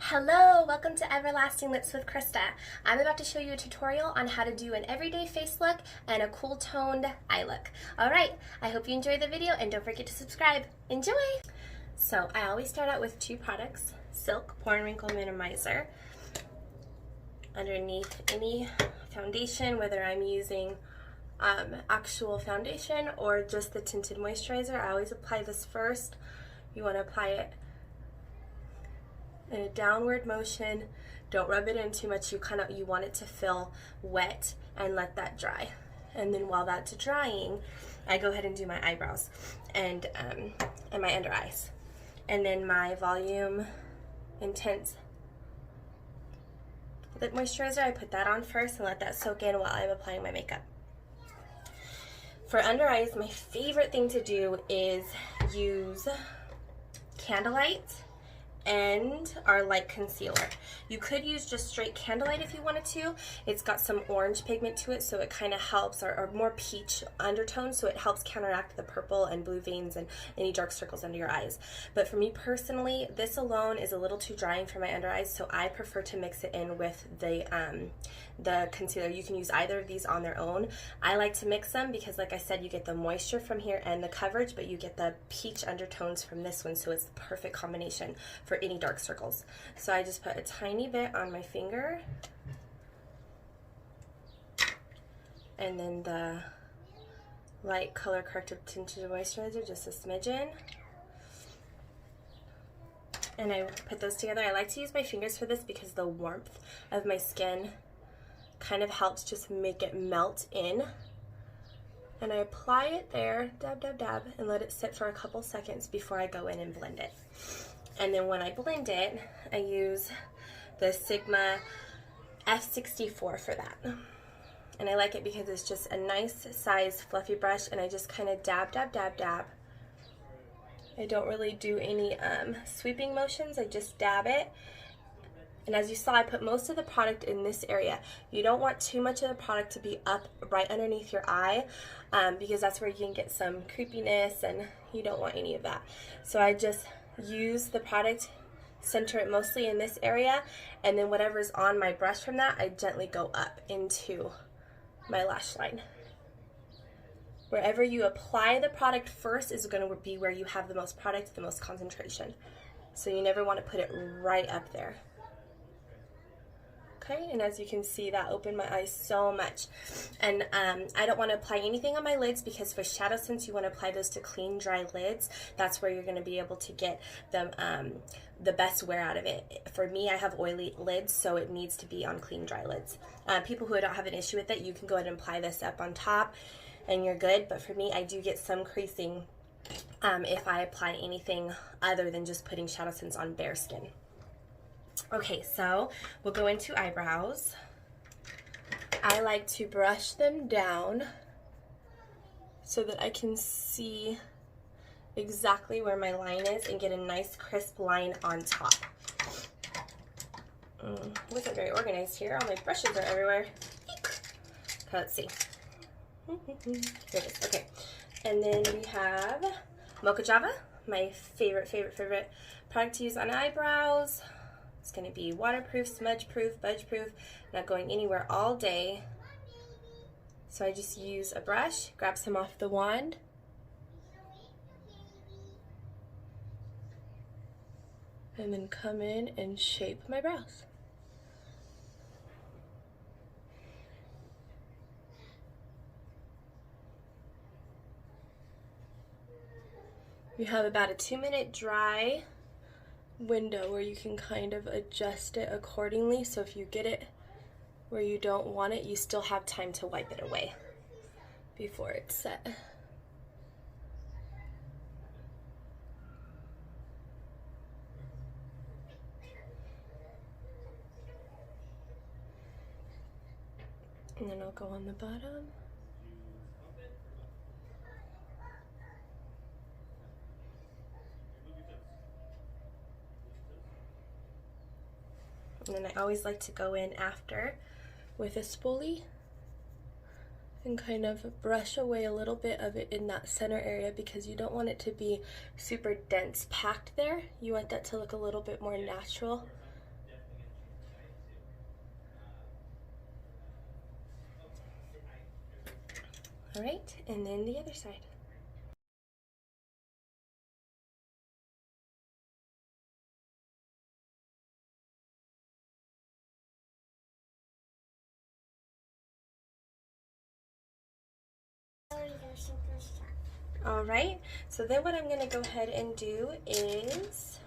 Hello, welcome to Everlasting Lips with Krista. I'm about to show you a tutorial on how to do an everyday face look and a cool toned eye look. Alright, I hope you enjoy the video and don't forget to subscribe. Enjoy! So I always start out with two products, Silk Pore and Wrinkle Minimizer. Underneath any foundation, whether I'm using actual foundation or just the tinted moisturizer, I always apply this first. You want to apply it in a downward motion. Don't rub it in too much. You want it to feel wet and let that dry. And then while that's drying, I go ahead and do my eyebrows and my under eyes. And then my Volumeintense lip moisturizer, I put that on first and let that soak in while I'm applying my makeup. For under eyes, my favorite thing to do is use Candlelight and our light concealer. You could use just straight Candlelight if you wanted to. It's got some orange pigment to it, so it kind of helps, or more peach undertone, so it helps counteract the purple and blue veins and any dark circles under your eyes. But for me personally, this alone is a little too drying for my under eyes, so I prefer to mix it in with the concealer. You can use either of these on their own. I like to mix them because, like I said, you get the moisture from here and the coverage, but you get the peach undertones from this one, so it's the perfect combination for any dark circles. So I just put a tiny bit on my finger, and then the light color corrective tinted moisturizer, just a smidgen, and I put those together. I like to use my fingers for this because the warmth of my skin kind of helps just make it melt in. And I apply it there, dab, dab, dab, and let it sit for a couple seconds before I go in and blend it. And then when I blend it, I use the Sigma F64 for that. And I like it because it's just a nice size fluffy brush, and I just kind of dab, dab, dab, dab. I don't really do any sweeping motions, I just dab it. And as you saw, I put most of the product in this area. You don't want too much of the product to be up right underneath your eye because that's where you can get some creepiness, and you don't want any of that. So I just use the product, center it mostly in this area, and then whatever's on my brush from that, I gently go up into my lash line. Wherever you apply the product first is going to be where you have the most product, the most concentration. So you never want to put it right up there. Okay, and as you can see, that opened my eyes so much. And I don't want to apply anything on my lids because for shadow sense, you want to apply those to clean, dry lids. That's where you're going to be able to get the best wear out of it. For me, I have oily lids, so it needs to be on clean, dry lids. People who don't have an issue with it, you can go ahead and apply this up on top and you're good. But for me, I do get some creasing if I apply anything other than just putting shadow sense on bare skin. Okay, so we'll go into eyebrows. I like to brush them down so that I can see exactly where my line is and get a nice crisp line on top. Wasn't very organized here. All my brushes are everywhere. Okay, let's see. Here it is. Okay, and then we have Moca Java, my favorite product to use on eyebrows. It's going to be waterproof, smudge-proof, budge-proof, not going anywhere all day. So I just use a brush, grab some off the wand, and then come in and shape my brows. You have about a 2-minute dry window where you can kind of adjust it accordingly, so if you get it where you don't want it, you still have time to wipe it away before it's set. And then I'll go on the bottom. And then I always like to go in after with a spoolie and kind of brush away a little bit of it in that center area because you don't want it to be super dense packed there. You want that to look a little bit more natural All right, and then the other side. All right, so then what I'm gonna go ahead and do is,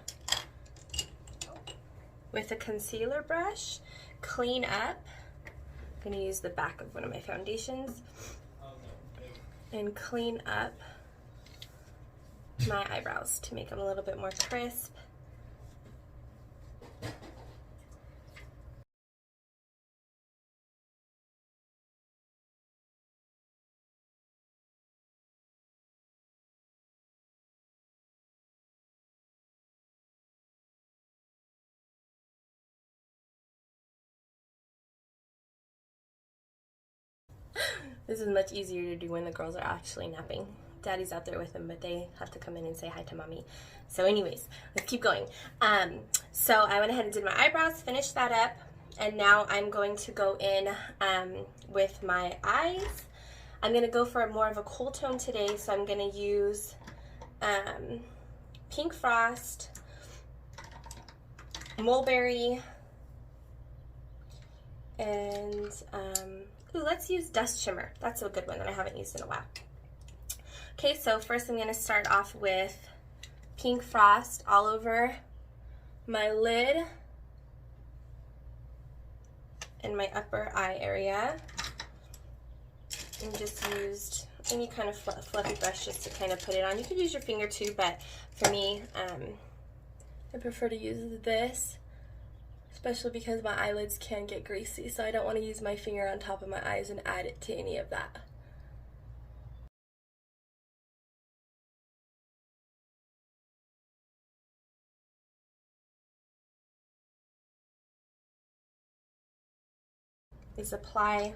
with a concealer brush, clean up. I'm gonna use the back of one of my foundations and clean up my eyebrows to make them a little bit more crisp. This is much easier to do when the girls are actually napping. Daddy's out there with them, but they have to come in and say hi to mommy. So anyways, let's keep going. So I went ahead and did my eyebrows, finished that up, and now I'm going to go in with my eyes. I'm going to go for more of a cool tone today, so I'm going to use Pink Frost, Mulberry, and ooh, let's use Dusk Shimmer. That's a good one that I haven't used in a while. Okay, so first I'm going to start off with Pink Frost all over my lid and my upper eye area. And just used any kind of fluffy brush just to kind of put it on. You could use your finger too, but for me, I prefer to use this, especially because my eyelids can get greasy, so I don't want to use my finger on top of my eyes and add it to any of that. Is apply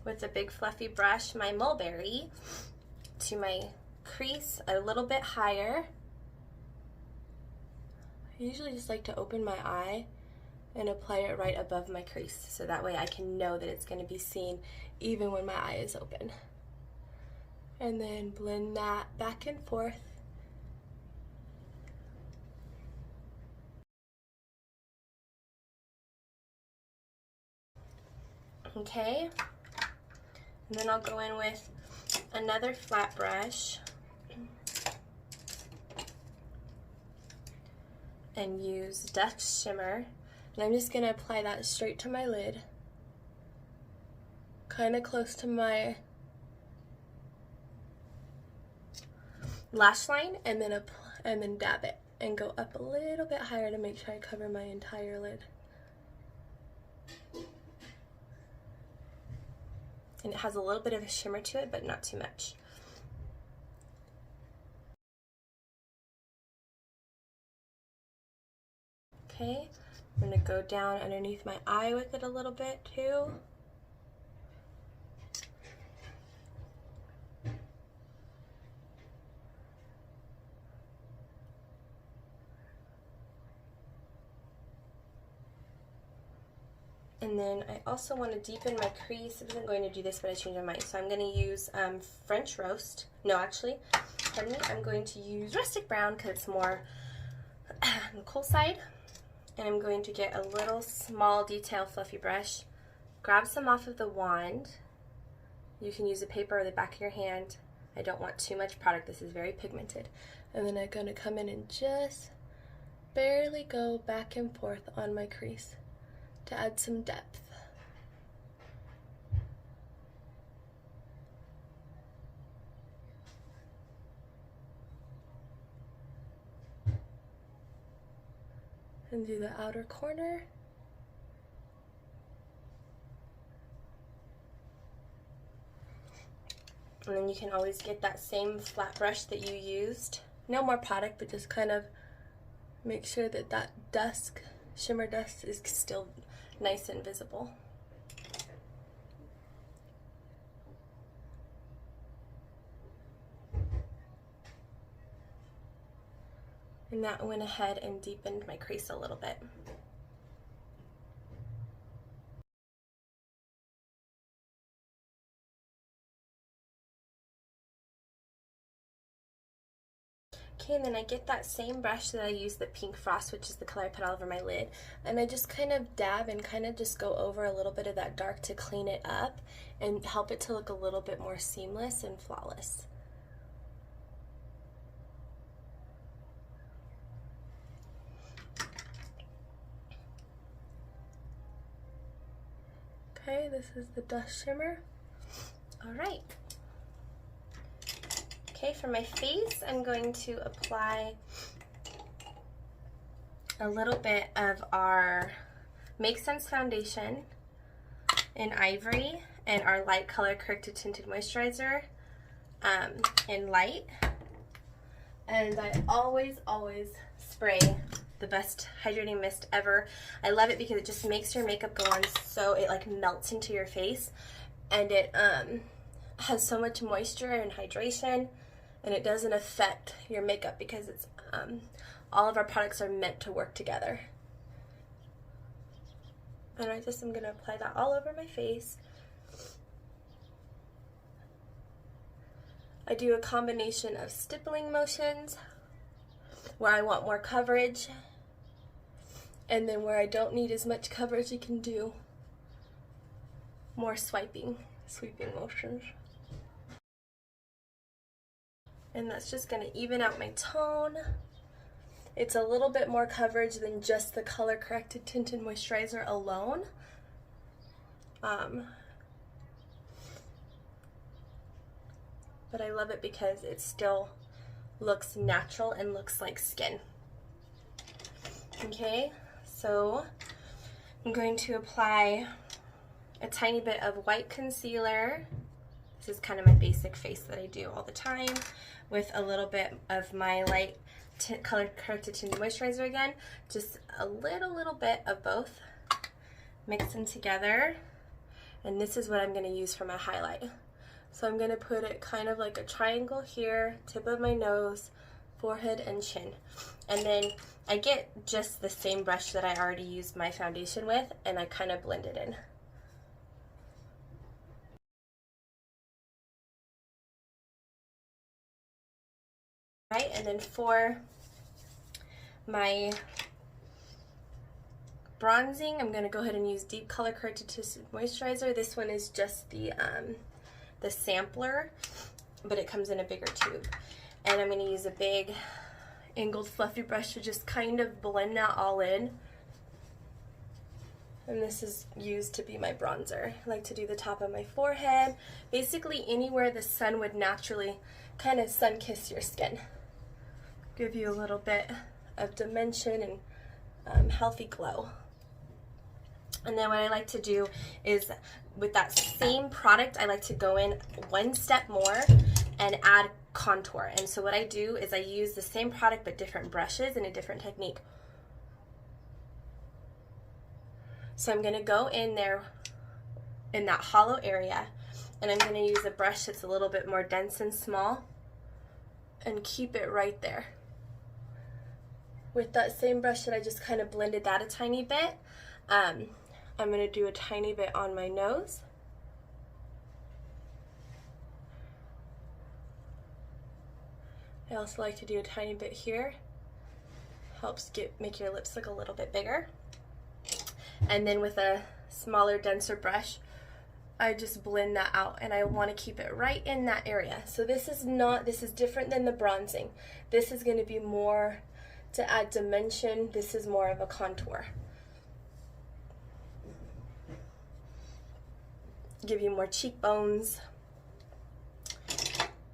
with a big fluffy brush my Mulberry to my crease a little bit higher. I usually just like to open my eye and apply it right above my crease, so that way I can know that it's going to be seen even when my eye is open. And then blend that back and forth. Okay, and then I'll go in with another flat brush and use Dusk Shimmer, and I'm just going to apply that straight to my lid, kind of close to my lash line, and then dab it and go up a little bit higher to make sure I cover my entire lid. And it has a little bit of a shimmer to it, but not too much. Okay, I'm going to go down underneath my eye with it a little bit too. And then I also want to deepen my crease. I wasn't going to do this, but I changed my mind. So I'm going to use French Roast. No, actually, pardon me. I'm going to use Rustic Brown because it's more on the cool side. And I'm going to get a little small detail fluffy brush. Grab some off of the wand. You can use a paper or the back of your hand. I don't want too much product. This is very pigmented. And then I'm going to come in and just barely go back and forth on my crease to add some depth. And do the outer corner. And then you can always get that same flat brush that you used. No more product, but just kind of make sure that that Dusk Shimmer dust is still nice and visible. And that went ahead and deepened my crease a little bit. Okay, and then I get that same brush that I use, the Pink Frost, which is the color I put all over my lid, and I just kind of dab and kind of just go over a little bit of that dark to clean it up and help it to look a little bit more seamless and flawless. Okay, this is the Dusk Shimmer. All right. Okay, for my face, I'm going to apply a little bit of our MakeSense foundation in Ivory and our light color corrected tinted moisturizer in light. And I always spray the best hydrating mist ever. I love it because it just makes your makeup go on so it like melts into your face, and it has so much moisture and hydration, and it doesn't affect your makeup because it's all of our products are meant to work together. And I just am going to apply that all over my face. I do a combination of stippling motions where I want more coverage, and then where I don't need as much coverage, you can do more sweeping motions. And that's just going to even out my tone. It's a little bit more coverage than just the color corrected tinted moisturizer alone. But I love it because it still looks natural and looks like skin. Okay, so I'm going to apply a tiny bit of white concealer. This is kind of my basic face that I do all the time, with a little bit of my light color corrected tinted moisturizer again. Just a little bit of both. Mix them together. And this is what I'm going to use for my highlight. So I'm going to put it kind of like a triangle here, tip of my nose, forehead, and chin. And then I get just the same brush that I already used my foundation with, and I kind of blend it in. Right, and then for my bronzing, I'm going to go ahead and use Deep Color Corrected Moisturizer. This one is just the sampler, but it comes in a bigger tube. And I'm going to use a big angled fluffy brush to just kind of blend that all in. And this is used to be my bronzer. I like to do the top of my forehead, basically anywhere the sun would naturally kind of sun-kiss your skin. Give you a little bit of dimension and healthy glow. And then what I like to do is, with that same product, I like to go in one step more and add contour. And so what I do is I use the same product but different brushes and a different technique. So I'm going to go in there in that hollow area, and I'm going to use a brush that's a little bit more dense and small and keep it right there. With that same brush that I just kind of blended that a tiny bit, I'm going to do a tiny bit on my nose. I also like to do a tiny bit here. Helps make your lips look a little bit bigger. And then with a smaller, denser brush, I just blend that out, and I want to keep it right in that area. So this is different than the bronzing. This is going to be more to add dimension. This is more of a contour. Give you more cheekbones.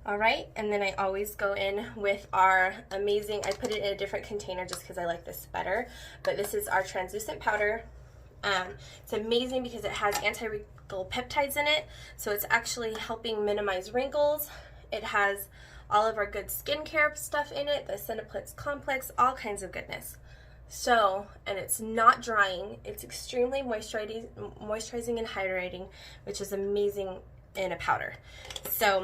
All right, and then I always go in with our amazing, I put it in a different container just because I like this better, but this is our translucent powder. It's amazing because it has anti-wrinkle peptides in it, so it's actually helping minimize wrinkles. It has all of our good skincare stuff in it, the Senegence complex, all kinds of goodness. So, and it's not drying, it's extremely moisturizing and hydrating, which is amazing in a powder. So,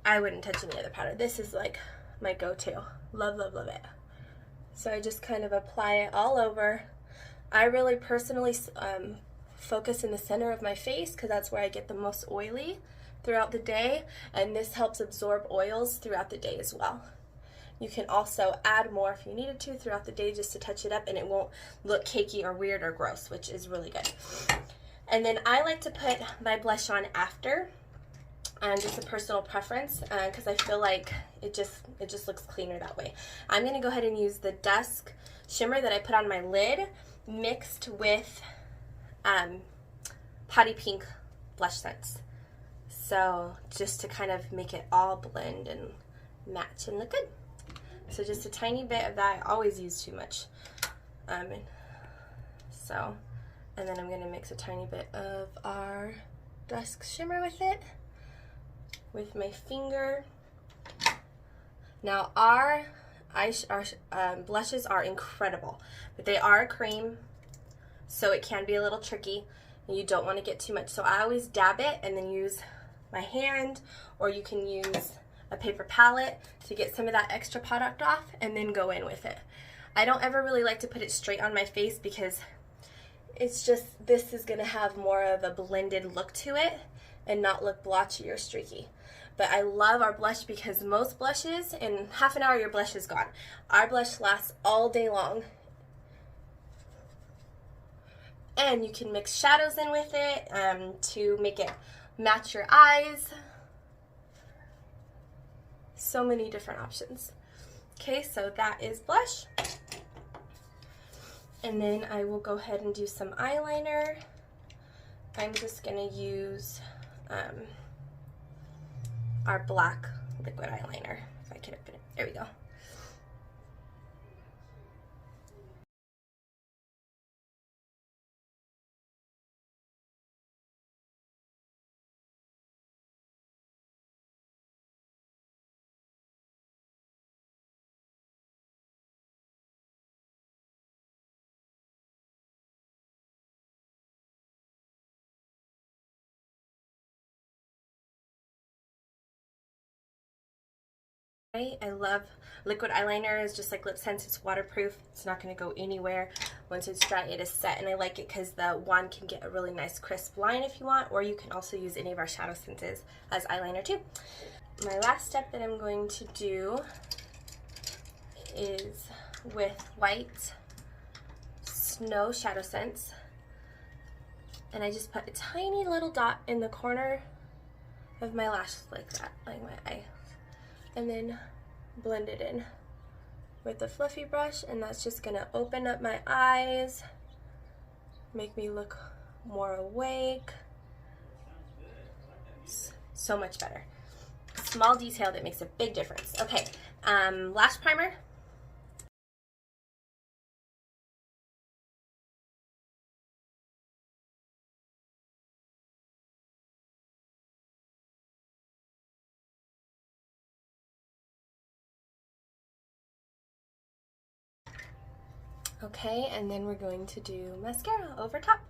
I wouldn't touch any other powder. This is like my go-to. Love, love, love it. So I just kind of apply it all over. I really personally focus in the center of my face because that's where I get the most oily throughout the day, and this helps absorb oils throughout the day as well. You can also add more if you needed to throughout the day just to touch it up, and it won't look cakey or weird or gross, which is really good. And then I like to put my blush on after, just a personal preference, because I feel like it just looks cleaner that way. I'm going to go ahead and use the Dusk Shimmer that I put on my lid mixed with Potty Pink Blushsense. So just to kind of make it all blend and match and look good. So just a tiny bit of that. I always use too much. And then I'm going to mix a tiny bit of our Dusk Shimmer with it, with my finger. Now our blushes are incredible, but they are a cream, so it can be a little tricky. And you don't want to get too much. So I always dab it and then use my hand, or you can use a paper palette to get some of that extra product off and then go in with it. I don't ever really like to put it straight on my face because it's just, this is going to have more of a blended look to it and not look blotchy or streaky. But I love our blush because most blushes, in half an hour your blush is gone. Our blush lasts all day long. And you can mix shadows in with it to make it match your eyes. So many different options. Okay, so that is blush. And then I will go ahead and do some eyeliner. I'm just going to use our black liquid eyeliner. If I can open it. There we go. I love liquid eyeliner. It's just like Lipsense. It's waterproof. It's not going to go anywhere. Once it's dry, it is set, and I like it because the wand can get a really nice crisp line if you want, or you can also use any of our shadow senses as eyeliner too. My last step that I'm going to do is with White Snow Shadow Sense, and I just put a tiny little dot in the corner of my lashes like that, like my eye. And then blend it in with a fluffy brush, and that's just gonna open up my eyes, make me look more awake. So much better. Small detail that makes a big difference. Okay, lash primer. Okay, and then we're going to do mascara over top.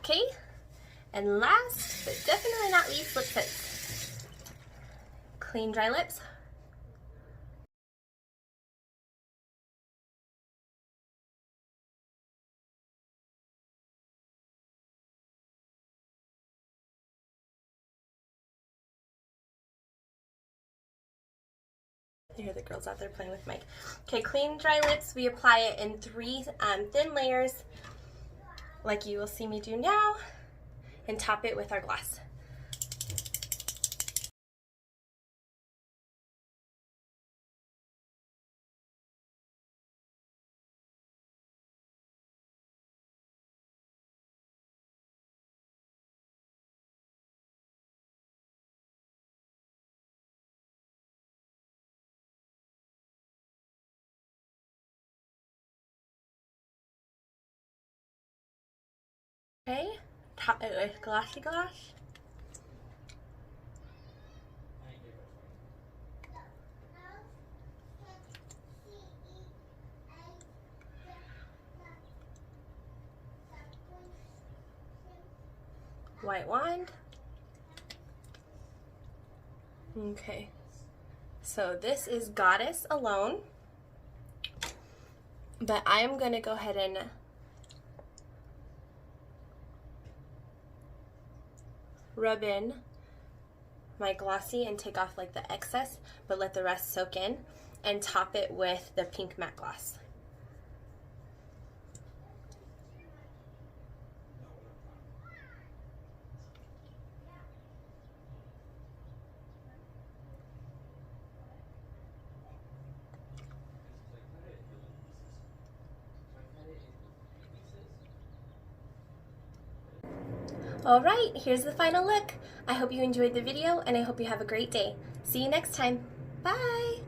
Okay, and last but definitely not least, Lipsense. Clean, dry lips. I hear the girls out there playing with Mike. Okay, clean, dry lips. We apply it in 3 thin layers, like you will see me do now, and top it with our gloss. Okay, top it with glossy gloss. white wand. Okay, so this is Goddess alone, but I am going to go ahead and rub in my glossy and take off like the excess, but let the rest soak in, and top it with the pink matte gloss. Alright, here's the final look. I hope you enjoyed the video and I hope you have a great day. See you next time. Bye!